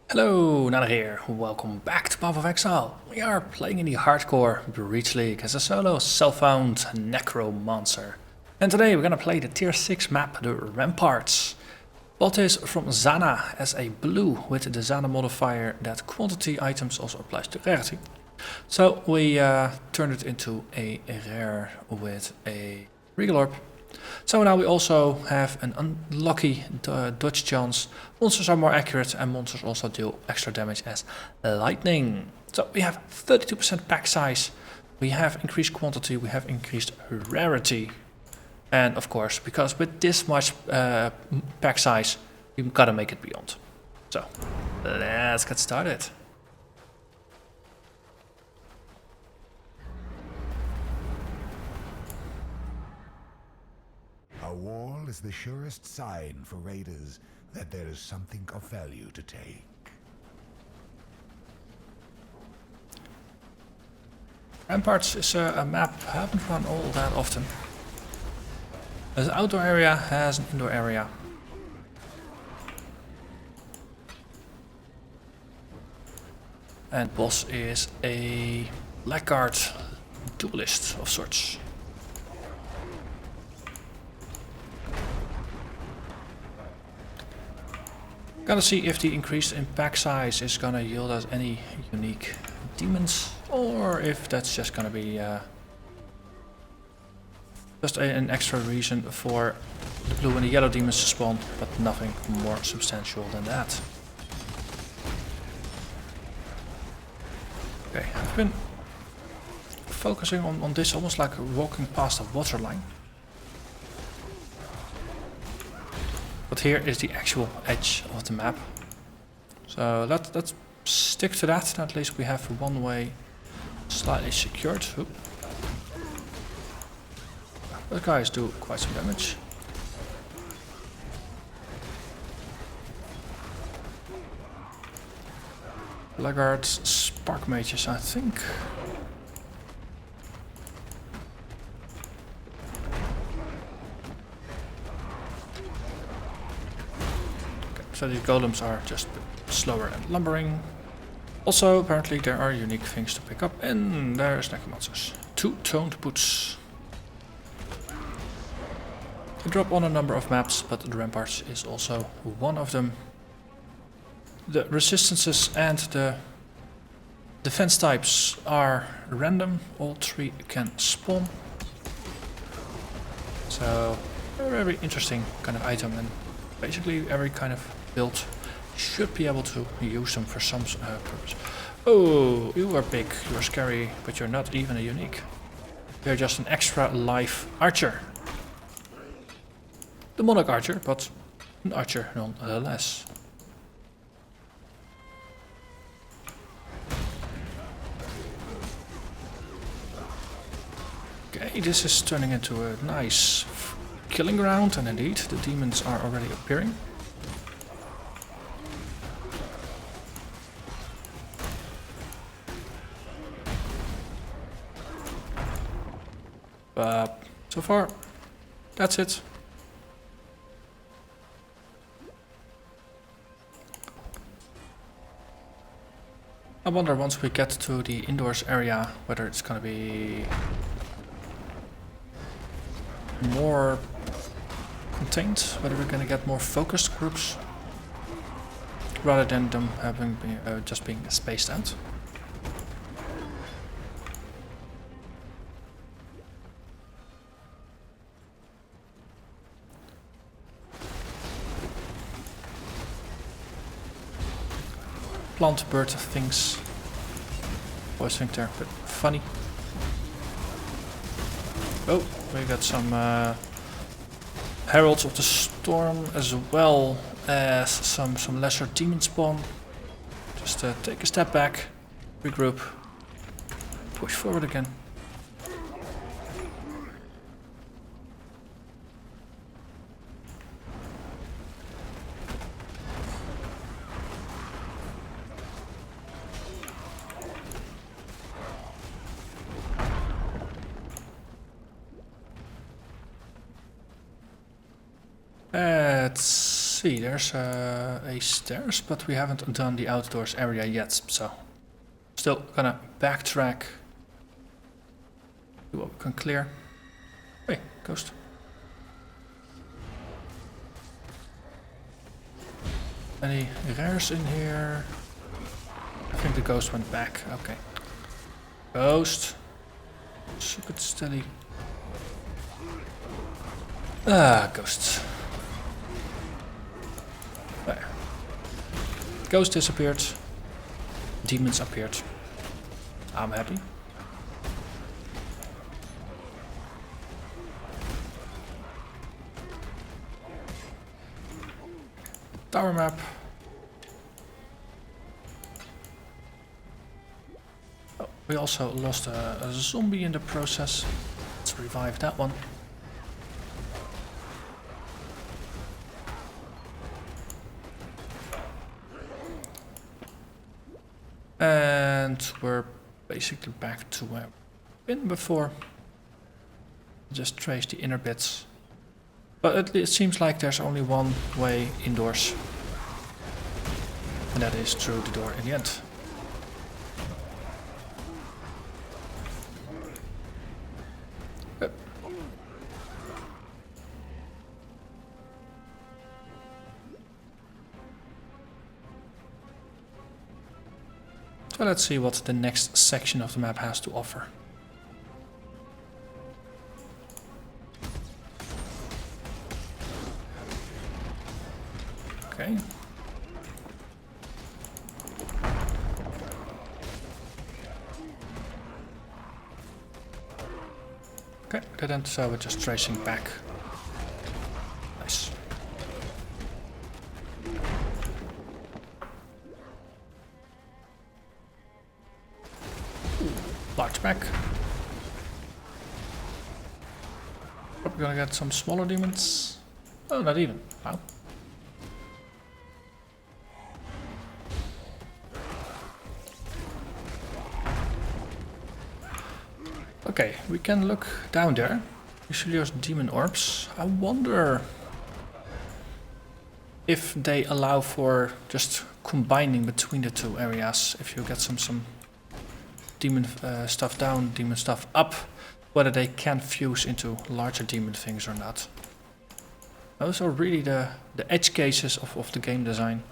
Hello, Narnach here. Welcome back to Path of Exile. We are playing in the hardcore Breach League as a solo self-found Necromancer. And today we're gonna play the tier 6 map, the Ramparts. Bought this from Zana as a blue with the Zana modifier that quantity items also applies to rarity. So we turned it into a rare with a Regal Orb. So now we also have an unlucky dodge chance. Monsters are more accurate and monsters also deal extra damage as lightning. So we have 32% pack size, we have increased quantity, we have increased rarity. And of course, because with this much pack size, we gotta make it beyond. So let's get started. A wall is the surest sign for raiders that there is something of value to take. Ramparts is a map I haven't run all that often. There's an outdoor area, has an indoor area. And boss is a blackguard duelist of sorts. Gotta see if the increased in pack size is gonna yield us any unique demons, or if that's just gonna be just an extra reason for the blue and the yellow demons to spawn, but nothing more substantial than that. Okay, I've been focusing on this almost like walking past a waterline. But here is the actual edge of the map. So let's stick to that. At least we have one way slightly secured. Oop. Those guys do quite some damage. Blackguards, spark mages, I think. So these golems are just slower and lumbering. Also, apparently there are unique things to pick up, and there's necromancers. 2 toned boots. They drop on a number of maps, but the Ramparts is also one of them. The resistances and the defense types are random. All 3 can spawn. So, a very interesting kind of item, and basically every kind of build should be able to use them for some purpose. Oh, you are big, you are scary, but you're not even a unique. You're just an extra life archer. The monarch archer, but an archer nonetheless. Okay, this is turning into a nice killing ground, and indeed the demons are already appearing. So far, that's it. I wonder once we get to the indoors area whether it's gonna be more contained, whether we're gonna get more focused groups rather than them having just being spaced out. Plant bird things. Always think they're a bit funny. Oh, we got some Heralds of the Storm as well as some lesser demon spawn. Just take a step back, regroup, push forward again. Let's see, there's a stairs, but we haven't done the outdoors area yet, so still gonna backtrack. See what we can clear. Hey, ghost. Any rares in here? I think the ghost went back. Okay. Ghost. Stupid steady. Ah, ghosts. There. Ghost disappeared. Demons appeared. I'm happy. Tower map. Oh, we also lost a zombie in the process. Let's revive that one. And we're basically back to where we've been before. Just trace the inner bits. But it seems like there's only one way indoors. And that is through the door in the end. Yep. So let's see what the next section of the map has to offer. Okay. Okay, dead end, so we're just tracing back. Nice. Large back. Probably gonna get some smaller demons. Oh, not even. Wow. Okay, we can look down there. Usually there's demon orbs. I wonder if they allow for just combining between the two areas. If you get some demon stuff down, demon stuff up, whether they can fuse into larger demon things or not. Those are really the edge cases of the game design.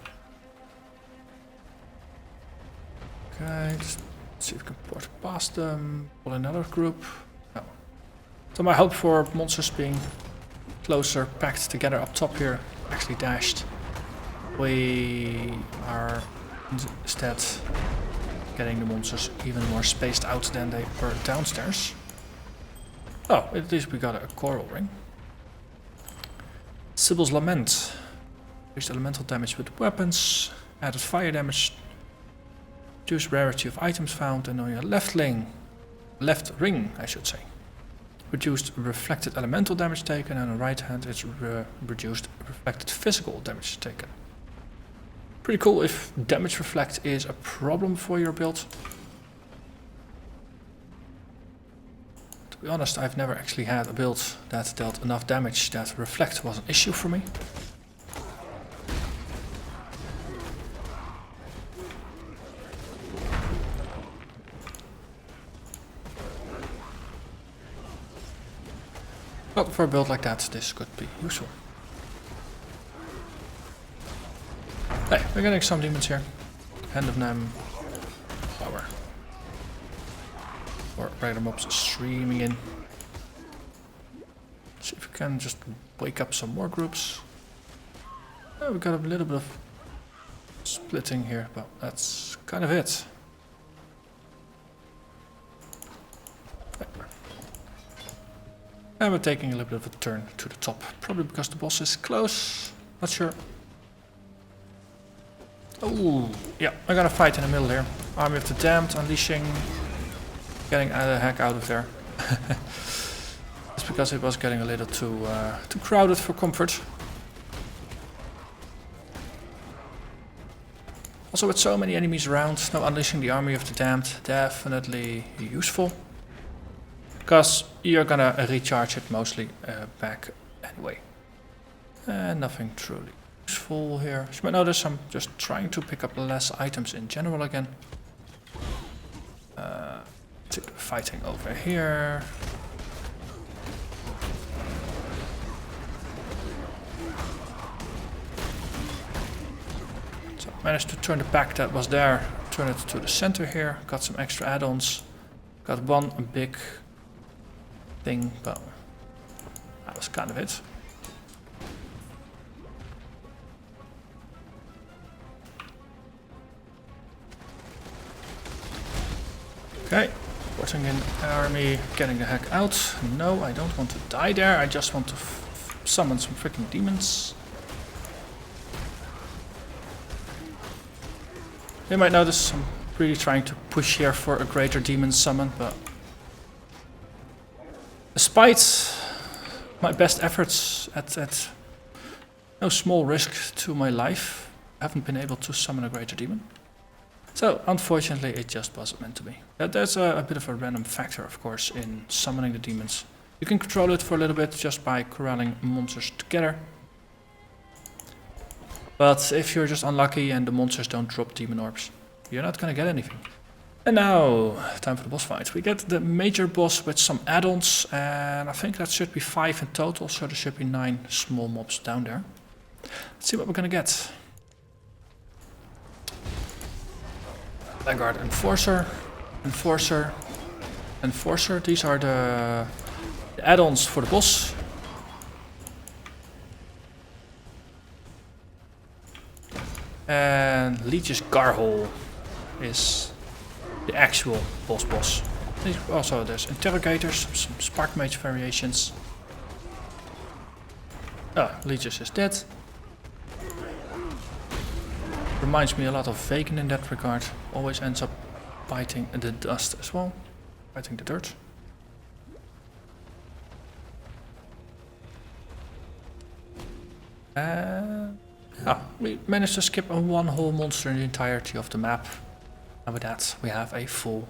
Okay, let's see if we can port past them. Pull another group. No. So my hope for monsters being closer, packed together up top here, actually dashed. We are instead getting the monsters even more spaced out than they were downstairs. Oh, at least we got a coral ring. Sibyl's Lament. Increased elemental damage with weapons. Added fire damage. Reduce rarity of items found and on your left ring, I should say. Reduced reflected elemental damage taken, and on the right hand it's reduced reflected physical damage taken. Pretty cool if damage reflect is a problem for your build. To be honest, I've never actually had a build that dealt enough damage that reflect was an issue for me. But for a build like that, this could be useful. Hey, we're getting some demons here. Hand of Nem, power. Or regular mobs streaming in. Let's see if we can just wake up some more groups. Oh, we got a little bit of splitting here, but that's kind of it. And we're taking a little bit of a turn to the top, probably because the boss is close. Not sure. Oh, yeah, I got a fight in the middle here. Army of the Damned, unleashing, getting the heck out of there. It's because it was getting a little too crowded for comfort. Also, with so many enemies around, now unleashing the Army of the Damned, definitely useful. Because you're gonna recharge it mostly back anyway. And nothing truly useful here. As you might notice, I'm just trying to pick up less items in general again. Fighting over here. So managed to turn the pack that was there, turn it to the center here. Got some extra add-ons. Got one big thing, but that was kind of it. Okay, putting in army, getting the heck out. No, I don't want to die there. I just want to summon some freaking demons. You might notice I'm really trying to push here for a greater demon summon, but despite my best efforts at no small risk to my life, I haven't been able to summon a greater demon. So, unfortunately, it just wasn't meant to be. There's a bit of a random factor, of course, in summoning the demons. You can control it for a little bit just by corralling monsters together. But if you're just unlucky and the monsters don't drop demon orbs, you're not gonna get anything. And now, time for the boss fight. We get the major boss with some add-ons, and I think that should be 5 in total, so there should be 9 small mobs down there. Let's see what we're gonna get. Vanguard Enforcer, Enforcer, Enforcer. These are the add-ons for the boss. And Leech's Garhole is the actual boss. Also there's Interrogators, some Spark Mage variations. Leech's is dead. Reminds me a lot of Vegan in that regard. Always ends up biting the dust as well. Biting the dirt. We managed to skip one whole monster in the entirety of the map. And with that we have a full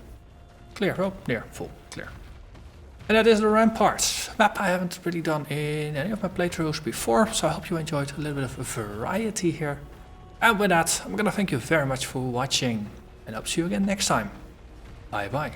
clear. Oh, near full clear. And that is the Ramparts map I haven't really done in any of my playthroughs before. So I hope you enjoyed a little bit of a variety here. And with that, I'm gonna thank you very much for watching, and I'll see you again next time. Bye bye.